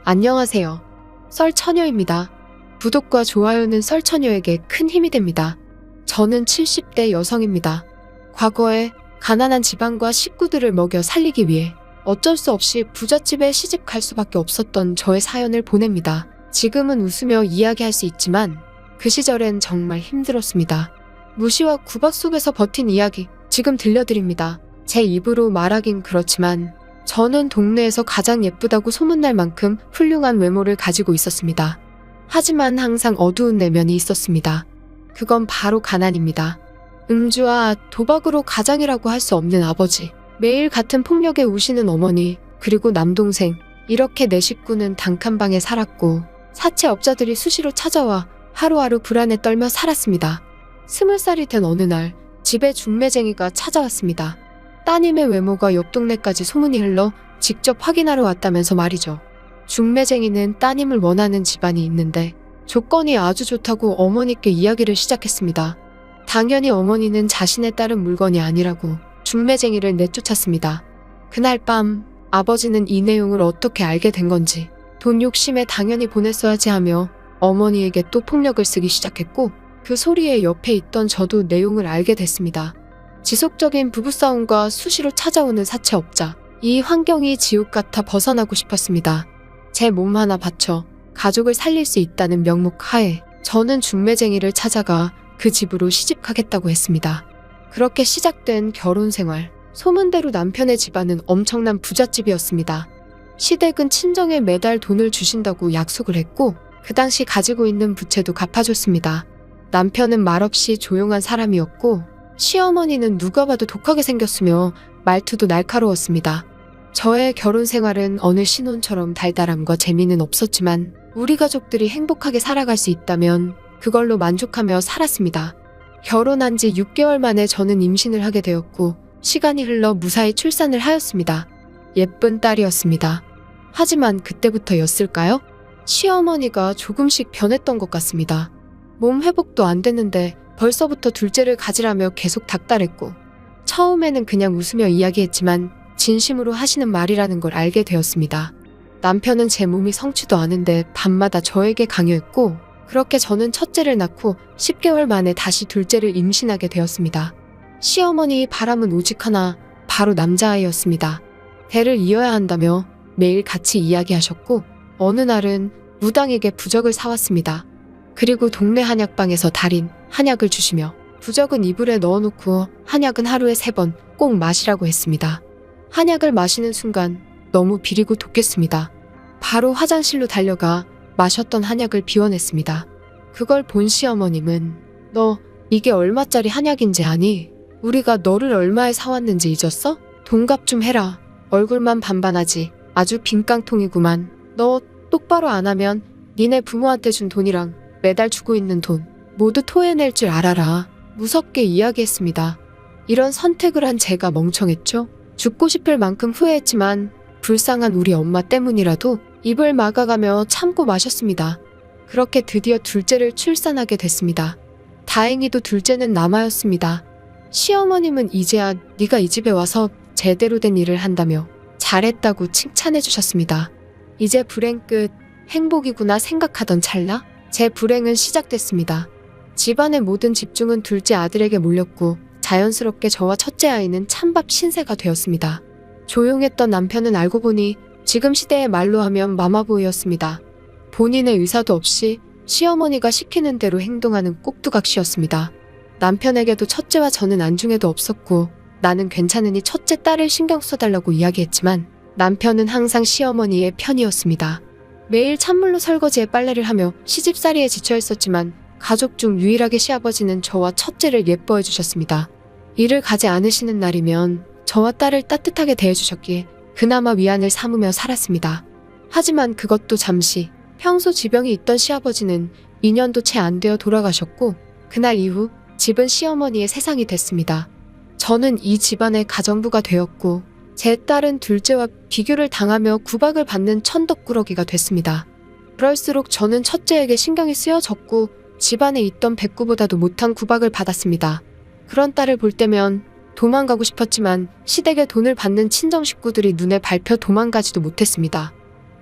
안녕하세요. 썰처녀입니다. 구독과 좋아요는 썰처녀에게 큰 힘이 됩니다. 저는 70대 여성입니다. 과거에 가난한 집안과 식구들을 먹여 살리기 위해 어쩔 수 없이 부잣집에 시집 갈 수밖에 없었던 저의 사연을 보냅니다. 지금은 웃으며 이야기할 수 있지만 그 시절엔 정말 힘들었습니다. 무시와 구박 속에서 버틴 이야기 지금 들려드립니다. 제 입으로 말하긴 그렇지만 저는 동네에서 가장 예쁘다고 소문날 만큼 훌륭한 외모를 가지고 있었습니다. 하지만 항상 어두운 내면이 있었습니다. 그건 바로 가난입니다. 음주와 도박으로 가장이라고 할 수 없는 아버지, 매일 같은 폭력에 우시는 어머니, 그리고 남동생, 이렇게 내 식구는 단칸방에 살았고 사채업자들이 수시로 찾아와 하루하루 불안에 떨며 살았습니다. 20살이 된 어느 날 집에 중매쟁이가 찾아왔습니다. 따님의 외모가 옆 동네까지 소문이 흘러 직접 확인하러 왔다면서 말이죠. 중매쟁이는 따님을 원하는 집안이 있는데 조건이 아주 좋다고 어머니께 이야기를 시작했습니다. 당연히 어머니는 자신의 딸은 물건이 아니라고 중매쟁이를 내쫓았습니다. 그날 밤 아버지는 이 내용을 어떻게 알게 된 건지 돈 욕심에 당연히 보냈어야지 하며 어머니에게 또 폭력을 쓰기 시작했고 그 소리에 옆에 있던 저도 내용을 알게 됐습니다. 지속적인 부부싸움과 수시로 찾아오는 사채업자. 이 환경이 지옥 같아 벗어나고 싶었습니다. 제 몸 하나 바쳐 가족을 살릴 수 있다는 명목 하에 저는 중매쟁이를 찾아가 그 집으로 시집가겠다고 했습니다. 그렇게 시작된 결혼 생활. 소문대로 남편의 집안은 엄청난 부잣집이었습니다. 시댁은 친정에 매달 돈을 주신다고 약속을 했고 그 당시 가지고 있는 부채도 갚아줬습니다. 남편은 말없이 조용한 사람이었고 시어머니는 누가 봐도 독하게 생겼으며 말투도 날카로웠습니다. 저의 결혼 생활은 어느 신혼처럼 달달함과 재미는 없었지만 우리 가족들이 행복하게 살아갈 수 있다면 그걸로 만족하며 살았습니다. 결혼한 지 6개월 만에 저는 임신을 하게 되었고 시간이 흘러 무사히 출산을 하였습니다. 예쁜 딸이었습니다. 하지만 그때부터였을까요? 시어머니가 조금씩 변했던 것 같습니다. 몸 회복도 안 됐는데 벌써부터 둘째를 가지라며 계속 닥달했고 처음에는 그냥 웃으며 이야기했지만 진심으로 하시는 말이라는 걸 알게 되었습니다. 남편은 제 몸이 성취도 않은데 밤마다 저에게 강요했고 그렇게 저는 첫째를 낳고 10개월 만에 다시 둘째를 임신하게 되었습니다. 시어머니의 바람은 오직 하나, 바로 남자아이였습니다. 대를 이어야 한다며 매일 같이 이야기하셨고 어느 날은 무당에게 부적을 사왔습니다. 그리고 동네 한약방에서 달인 한약을 주시며 부적은 이불에 넣어놓고 한약은 하루에 3번 꼭 마시라고 했습니다. 한약을 마시는 순간 너무 비리고 독했습니다. 바로 화장실로 달려가 마셨던 한약을 비워냈습니다. 그걸 본 시어머님은 너 이게 얼마짜리 한약인지 아니? 우리가 너를 얼마에 사왔는지 잊었어? 돈값 좀 해라. 얼굴만 반반하지. 아주 빈깡통이구만. 너 똑바로 안 하면 니네 부모한테 준 돈이랑 매달 주고 있는 돈 모두 토해낼 줄 알아라. 무섭게 이야기했습니다. 이런 선택을 한 제가 멍청했죠. 죽고 싶을 만큼 후회했지만 불쌍한 우리 엄마 때문이라도 입을 막아가며 참고 마셨습니다. 그렇게 드디어 둘째를 출산하게 됐습니다. 다행히도 둘째는 남아였습니다. 시어머님은 이제야 네가 이 집에 와서 제대로 된 일을 한다며 잘했다고 칭찬해 주셨습니다. 이제 불행 끝, 행복이구나 생각하던 찰나 제 불행은 시작됐습니다. 집안의 모든 집중은 둘째 아들에게 몰렸고 자연스럽게 저와 첫째 아이는 찬밥 신세가 되었습니다. 조용했던 남편은 알고 보니 지금 시대의 말로 하면 마마보이였습니다. 본인의 의사도 없이 시어머니가 시키는 대로 행동하는 꼭두각시였습니다. 남편에게도 첫째와 저는 안중에도 없었고 나는 괜찮으니 첫째 딸을 신경 써달라고 이야기했지만 남편은 항상 시어머니의 편이었습니다. 매일 찬물로 설거지에 빨래를 하며 시집살이에 지쳐 있었지만 가족 중 유일하게 시아버지는 저와 첫째를 예뻐해 주셨습니다. 일을 가지 않으시는 날이면 저와 딸을 따뜻하게 대해주셨기에 그나마 위안을 삼으며 살았습니다. 하지만 그것도 잠시. 평소 지병이 있던 시아버지는 2년도 채 안 되어 돌아가셨고 그날 이후 집은 시어머니의 세상이 됐습니다. 저는 이 집안의 가정부가 되었고 제 딸은 둘째와 비교를 당하며 구박을 받는 천덕꾸러기가 됐습니다. 그럴수록 저는 첫째에게 신경이 쓰여졌고 집안에 있던 백구보다도 못한 구박을 받았습니다. 그런 딸을 볼 때면 도망가고 싶었지만 시댁에 돈을 받는 친정 식구들이 눈에 밟혀 도망가지도 못했습니다.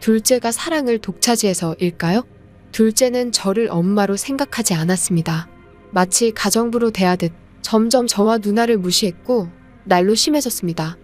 둘째가 사랑을 독차지해서일까요? 둘째는 저를 엄마로 생각하지 않았습니다. 마치 가정부로 대하듯 점점 저와 누나를 무시했고 날로 심해졌습니다.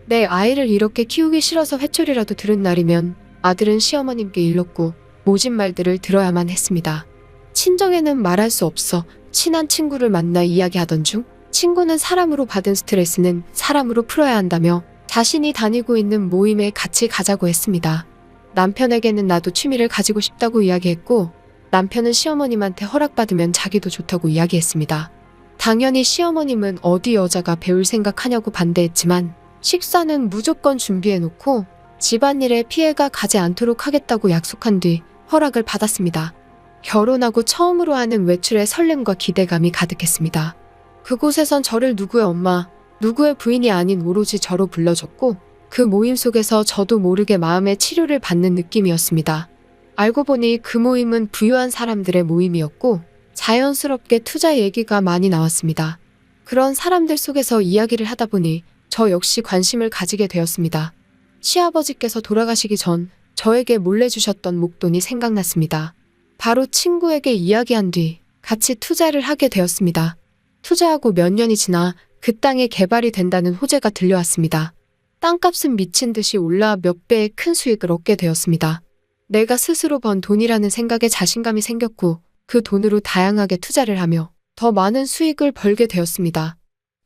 내 아이를 이렇게 키우기 싫어서 회초리라도 들은 날이면 아들은 시어머님께 일렀고 모진 말들을 들어야만 했습니다. 친정에는 말할 수 없어 친한 친구를 만나 이야기하던 중 친구는 사람으로 받은 스트레스는 사람으로 풀어야 한다며 자신이 다니고 있는 모임에 같이 가자고 했습니다. 남편에게는 나도 취미를 가지고 싶다고 이야기했고 남편은 시어머님한테 허락받으면 자기도 좋다고 이야기했습니다. 당연히 시어머님은 어디 여자가 배울 생각하냐고 반대했지만 식사는 무조건 준비해놓고 집안일에 피해가 가지 않도록 하겠다고 약속한 뒤 허락을 받았습니다. 결혼하고 처음으로 하는 외출에 설렘과 기대감이 가득했습니다. 그곳에선 저를 누구의 엄마, 누구의 부인이 아닌 오로지 저로 불러줬고 그 모임 속에서 저도 모르게 마음의 치료를 받는 느낌이었습니다. 알고 보니 그 모임은 부유한 사람들의 모임이었고 자연스럽게 투자 얘기가 많이 나왔습니다. 그런 사람들 속에서 이야기를 하다 보니 저 역시 관심을 가지게 되었습니다. 시아버지께서 돌아가시기 전 저에게 몰래 주셨던 목돈이 생각났습니다. 바로 친구에게 이야기한 뒤 같이 투자를 하게 되었습니다. 투자하고 몇 년이 지나 그 땅이 개발이 된다는 호재가 들려왔습니다. 땅값은 미친 듯이 올라 몇 배의 큰 수익을 얻게 되었습니다. 내가 스스로 번 돈이라는 생각에 자신감이 생겼고 그 돈으로 다양하게 투자를 하며 더 많은 수익을 벌게 되었습니다.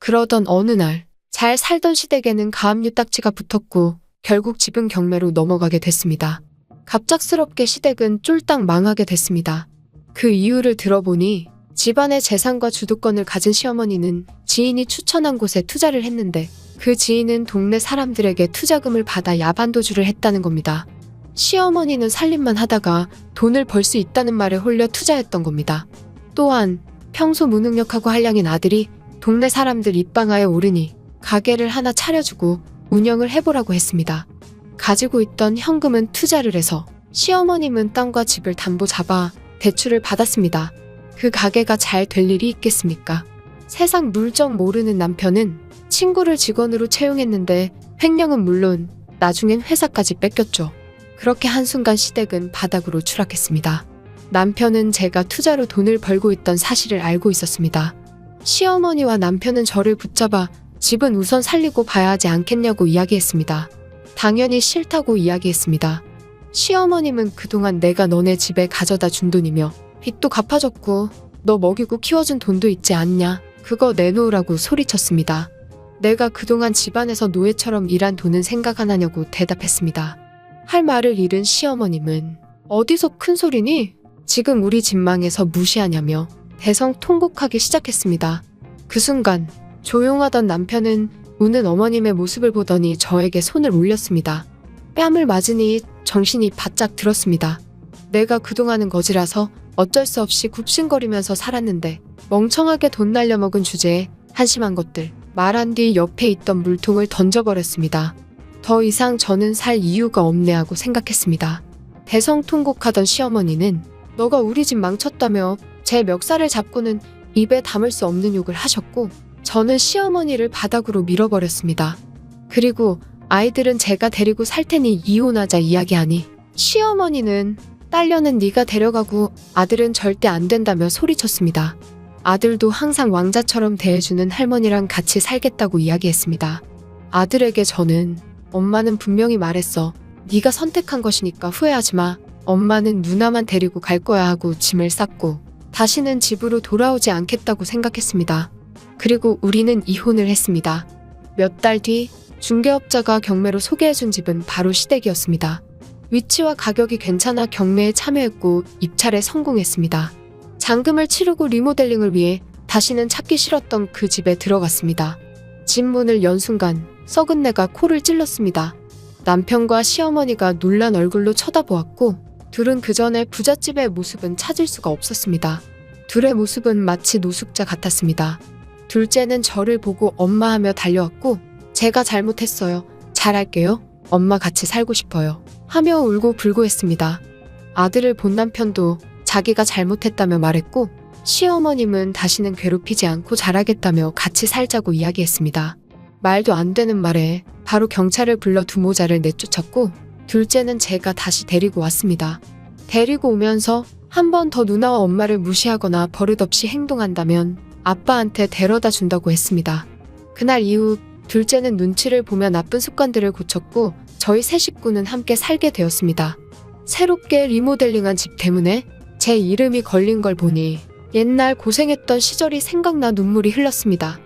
그러던 어느 날 잘 살던 시댁에는 가압류 딱지가 붙었고 결국 집은 경매로 넘어가게 됐습니다. 갑작스럽게 시댁은 쫄딱 망하게 됐습니다. 그 이유를 들어보니 집안의 재산과 주도권을 가진 시어머니는 지인이 추천한 곳에 투자를 했는데 그 지인은 동네 사람들에게 투자금을 받아 야반도주를 했다는 겁니다. 시어머니는 살림만 하다가 돈을 벌 수 있다는 말에 홀려 투자했던 겁니다. 또한 평소 무능력하고 한량인 아들이 동네 사람들 입방아에 오르니 가게를 하나 차려주고 운영을 해보라고 했습니다. 가지고 있던 현금은 투자를 해서 시어머님은 땅과 집을 담보 잡아 대출을 받았습니다. 그 가게가 잘 될 일이 있겠습니까? 세상 물정 모르는 남편은 친구를 직원으로 채용했는데 횡령은 물론 나중엔 회사까지 뺏겼죠. 그렇게 한순간 시댁은 바닥으로 추락했습니다. 남편은 제가 투자로 돈을 벌고 있던 사실을 알고 있었습니다. 시어머니와 남편은 저를 붙잡아 집은 우선 살리고 봐야 하지 않겠냐고 이야기했습니다. 당연히 싫다고 이야기했습니다. 시어머님은 그동안 내가 너네 집에 가져다 준 돈이며 빚도 갚아줬고 너 먹이고 키워준 돈도 있지 않냐? 그거 내놓으라고 소리쳤습니다. 내가 그동안 집안에서 노예처럼 일한 돈은 생각 안 하냐고 대답했습니다. 할 말을 잃은 시어머님은 어디서 큰 소리니? 지금 우리 집 망해서 무시하냐며 대성통곡하기 시작했습니다. 그 순간 조용하던 남편은 우는 어머님의 모습을 보더니 저에게 손을 올렸습니다. 뺨을 맞으니 정신이 바짝 들었습니다. 내가 그동안은 거지라서 어쩔 수 없이 굽신거리면서 살았는데 멍청하게 돈 날려먹은 주제에 한심한 것들 말한 뒤 옆에 있던 물통을 던져버렸습니다. 더 이상 저는 살 이유가 없네 하고 생각했습니다. 대성통곡하던 시어머니는 너가 우리 집 망쳤다며 제 멱살을 잡고는 입에 담을 수 없는 욕을 하셨고 저는 시어머니를 바닥으로 밀어버렸습니다. 그리고 아이들은 제가 데리고 살 테니 이혼하자 이야기하니 시어머니는 딸려는 네가 데려가고 아들은 절대 안 된다며 소리쳤습니다. 아들도 항상 왕자처럼 대해주는 할머니랑 같이 살겠다고 이야기했습니다. 아들에게 저는 엄마는 분명히 말했어. 네가 선택한 것이니까 후회하지 마. 엄마는 누나만 데리고 갈 거야 하고 짐을 쌌고 다시는 집으로 돌아오지 않겠다고 생각했습니다. 그리고 우리는 이혼을 했습니다. 몇 달 뒤 중개업자가 경매로 소개해준 집은 바로 시댁이었습니다. 위치와 가격이 괜찮아 경매에 참여했고 입찰에 성공했습니다. 잔금을 치르고 리모델링을 위해 다시는 찾기 싫었던 그 집에 들어갔습니다. 집 문을 연 순간 썩은 내가 코를 찔렀습니다. 남편과 시어머니가 놀란 얼굴로 쳐다보았고 둘은 그전에 부잣집의 모습은 찾을 수가 없었습니다. 둘의 모습은 마치 노숙자 같았습니다. 둘째는 저를 보고 엄마 하며 달려왔고 제가 잘못했어요. 잘할게요. 엄마 같이 살고 싶어요. 하며 울고 불고 했습니다. 아들을 본 남편도 자기가 잘못했다며 말했고 시어머님은 다시는 괴롭히지 않고 잘하겠다며 같이 살자고 이야기했습니다. 말도 안 되는 말에 바로 경찰을 불러 두모자를 내쫓았고 둘째는 제가 다시 데리고 왔습니다. 데리고 오면서 한 번 더 누나와 엄마를 무시하거나 버릇없이 행동한다면 아빠한테 데려다 준다고 했습니다. 그날 이후 둘째는 눈치를 보며 나쁜 습관들을 고쳤고 저희 세 식구는 함께 살게 되었습니다. 새롭게 리모델링한 집 때문에 제 이름이 걸린 걸 보니 옛날 고생했던 시절이 생각나 눈물이 흘렀습니다.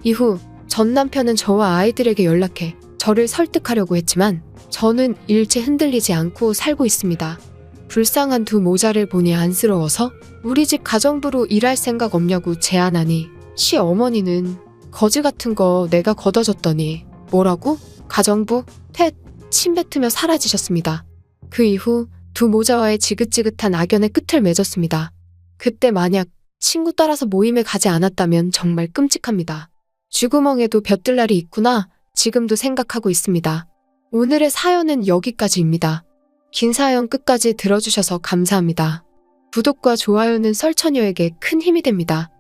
이후 전 남편은 저와 아이들에게 연락해 저를 설득하려고 했지만 저는 일체 흔들리지 않고 살고 있습니다. 불쌍한 두 모자를 보니 안쓰러워서 우리 집 가정부로 일할 생각 없냐고 제안하니 시어머니는 거지 같은 거 내가 걷어줬더니 뭐라고? 가정부? 침 뱉으며 사라지셨습니다. 그 이후 두 모자와의 지긋지긋한 악연의 끝을 맺었습니다. 그때 만약 친구 따라서 모임에 가지 않았다면 정말 끔찍합니다. 쥐구멍에도 벼뜰 날이 있구나 지금도 생각하고 있습니다. 오늘의 사연은 여기까지입니다. 긴 사연 끝까지 들어주셔서 감사합니다. 구독과 좋아요는 썰처녀에게 큰 힘이 됩니다.